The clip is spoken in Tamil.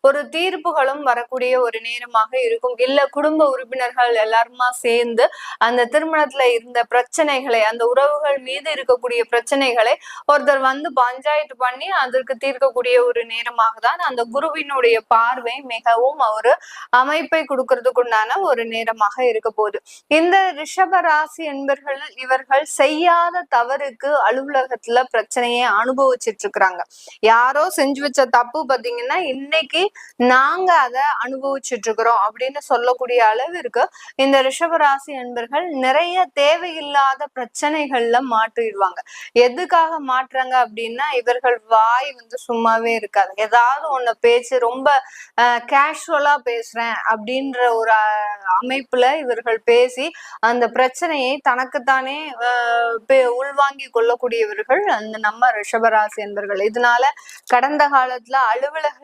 ஒரு தீர்ப்புகளும் வரக்கூடிய ஒரு நேரமாக இருக்கும். இல்ல குடும்ப உறுப்பினர்கள் எல்லாருமா சேர்ந்து அந்த திருமணத்துல இருந்த பிரச்சனைகளை, அந்த உறவுகள் மீது இருக்கக்கூடிய பிரச்சனைகளை ஒருத்தர் வந்து பஞ்சாயத்து பண்ணி அதற்கு தீர்க்கக்கூடிய ஒரு நேரமாக தான் அந்த குருவினுடைய பார்வை மிகவும் ஒரு அமைப்பை கொடுக்கறதுக்குண்டான ஒரு நேரமாக இருக்க போகுது. இந்த ரிஷப ராசி என்பர்கள் இவர்கள் செய்யாத தவறுக்கு அலுவலகத்துல பிரச்சனையை அனுபவிச்சுட்டு இருக்கிறாங்க. யாரோ செஞ்சு வச்ச தப்பு பாத்தீங்கன்னா இன்னைக்கு நாங்க அதை அனுபவிச்சுட்டு இருக்கிறோம் அப்படின்னு சொல்லக்கூடிய அளவிற்கு இந்த ரிஷபராசி என்பர்கள் நிறைய தேவையில்லாத பிரச்சனைகள்ல மாற்றிடுவாங்க. எதுக்காக மாற்றுறாங்க அப்படின்னா இவர்கள் வாய் வந்து சும்மாவே இருக்காது. ஏதாவது ஒண்ணு பேச்சு ரொம்ப கேஷுவலா பேசுறேன் அப்படின்ற ஒரு அமைப்புல இவர்கள் பேசி அந்த பிரச்சனையை தனக்குத்தானே உள்வாங்கி கொள்ளக்கூடியவர்கள் அந்த நம்ம ரிஷபராசி என்பர்கள். இதனால கடந்த காலத்துல அலுவலக